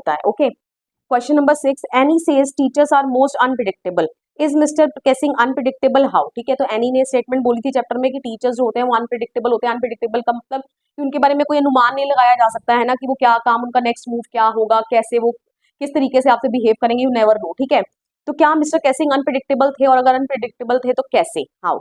होता है। Okay, question number 6, Anne says teachers are most unpredictable, is Mr Keesing unpredictable how? ठीक है, तो एनी ने स्टेटमेंट बोली थी चैप्टर में कि टीचर्स जो होते हैं वो अनप्रिडिक्टेबल होते हैं। अनप्रिडिक्टेबल का मतलब कि उनके बारे में कोई अनुमान नहीं लगाया जा सकता है ना, कि वो क्या काम, उनका नेक्स्ट मूव क्या होगा, कैसे वो किस तरीके से आपसे बिहेव करेंगे, यू नेवर नो। ठीक है, तो क्या मिस्टर केसिंग अनप्रिडिक्टेबल थे, और अगर अनप्रिडिक्टेबल थे तो कैसे, how?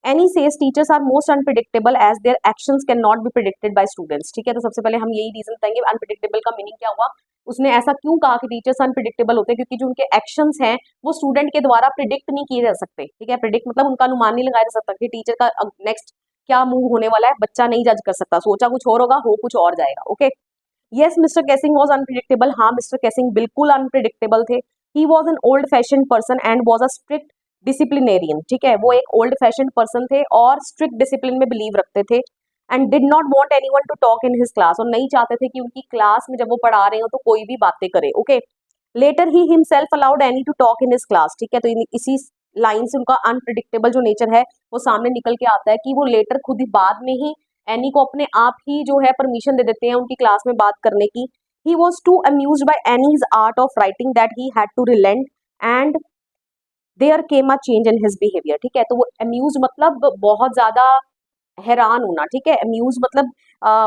Anne says teachers are most unpredictable as their actions can not be predicted by students. ठीक है, तो सबसे पहले हम यही रीजन बताएंगे अनप्रिडिक्टेबल का मीनिंग क्या हुआ। उसने ऐसा क्यों कहा कि टीचर्स अनप्रिडिक्टेबल होते हैं, क्योंकि जो उनके एक्शंस हैं वो स्टूडेंट के द्वारा प्रिडिक्ट नहीं किए जा सकते। ठीक है, प्रिडिक्ट मतलब उनका अनुमान नहीं लगाया जा सकता कि टीचर का नेक्स्ट क्या मूव होने वाला है, बच्चा नहीं जज कर सकता। सोचा कुछ और होगा, हो कुछ और जाएगा। Okay, yes mister casing was unpredictable, हाँ मिस्टर केसिंग बिल्कुल अनप्रिडिक्टेबल थे। He was an old fashion person and was a strict disciplinarian. ठीक है, वो एक ओल्ड फैशन पर्सन थे और स्ट्रिक्ट डिसिप्लिन में बिलीव रखते थे। And did not want anyone to talk in his class, और नहीं चाहते थे कि उनकी क्लास में जब वो पढ़ा रहे हो तो कोई भी बातें करे। Okay, later he himself allowed Anne to talk in his class. ठीक है, तो इसी लाइन से उनका अनप्रिडिक्टेबल जो नेचर है वो सामने निकल के आता है कि वो लेटर खुद ही बाद में ही एनी को अपने आप ही जो है परमिशन दे देते हैं उनकी क्लास में बात करने की। He was too amused by Anne's art of writing that he had to relent and there came a change in his behaviour. ठीक है, तो वो अम्यूज मतलब बहुत ज्यादा हैरान होना। ठीक है, अम्यूज मतलब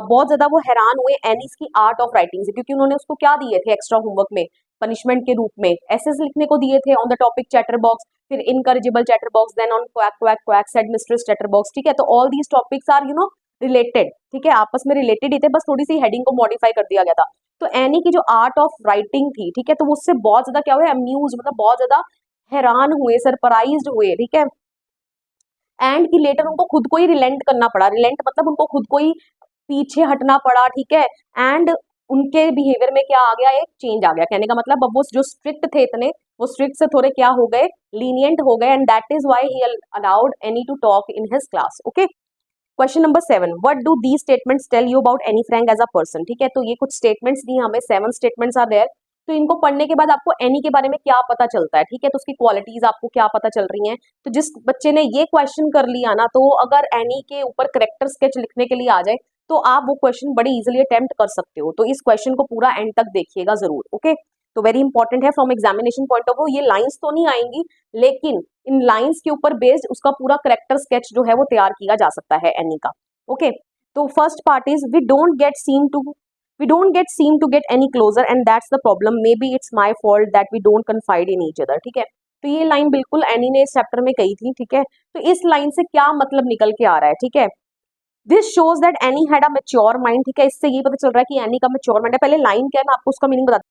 बहुत ज्यादा वो हैरान हुए एनीस की आर्ट ऑफ राइटिंग से, क्योंकि उन्होंने उसको क्या दिए थे एक्स्ट्रा होमवर्क में, पनिशमेंट के रूप में एसेस लिखने को दिए थे on the topic chatterbox, फिर incorrigible chatterbox, then on quack quack quack said mistress chatterbox. ठीक है, तो all these topics are related. ठीक है, आपस में रिलेटेड ही थे, बस थोड़ी सी हेडिंग को मॉडिफाई कर दिया गया था। तो एनी की जो आर्ट ऑफ राइटिंग थी, ठीक है, तो उससे बहुत ज्यादा क्या हुआ, अम्यूज मतलब बहुत ज्यादा हैरान हुए, सरप्राइज्ड हुए। ठीक है, एंड की लेटर उनको खुद को ही रिलेंट करना पड़ा। रिलेंट मतलब उनको खुद को ही पीछे हटना पड़ा। ठीक है, एंड उनके बिहेवियर में क्या आ गया, एक चेंज आ गया। कहने का मतलब अब वो जो स्ट्रिक्ट थे इतने, वो स्ट्रिक्ट से थोड़े क्या हो गए, लीनियंट हो गए, and that is why he allowed Anne to talk in his class. Okay, question number 7, what do the statements tell you about Anne Frank as a person? ठीक है, तो ये कुछ स्टेटमेंट्स दी हमें, 7 स्टेटमेंट्स आर देयर। तो इनको पढ़ने के बाद आपको एनी के बारे में क्या पता चलता है? ठीक है, तो उसकी क्वालिटीज आपको क्या पता चल रही हैं। तो जिस बच्चे ने ये क्वेश्चन कर लिया ना, तो अगर एनी के ऊपर करेक्टर स्केच लिखने के लिए आ जाए तो आप वो क्वेश्चन बड़ी इजिली अटेम्प्ट कर सकते हो। तो इस क्वेश्चन को पूरा एंड तक देखिएगा जरूर। ओके, तो वेरी इंपॉर्टेंट है from examination point of view. ये लाइंस तो नहीं आएंगी, लेकिन इन लाइंस के ऊपर बेस्ड उसका पूरा करेक्टर स्केच जो है वो तैयार किया जा सकता है एनी का। ओके, तो first part is we don't get seem to get any closer and that's the problem, maybe it's my fault that we don't confide in each other. ठीक है, तो ये लाइन बिल्कुल एनी ने इस chapter में कही थी। ठीक है, तो इस लाइन से क्या मतलब निकल के आ रहा है? ठीक है, this shows that any had a mature mind. ठीक है, इससे ये पता चल रहा है कि एनी का मैच्योर माइंड है। पहले लाइन क्या है मैं आपको उसका मीनिंग बता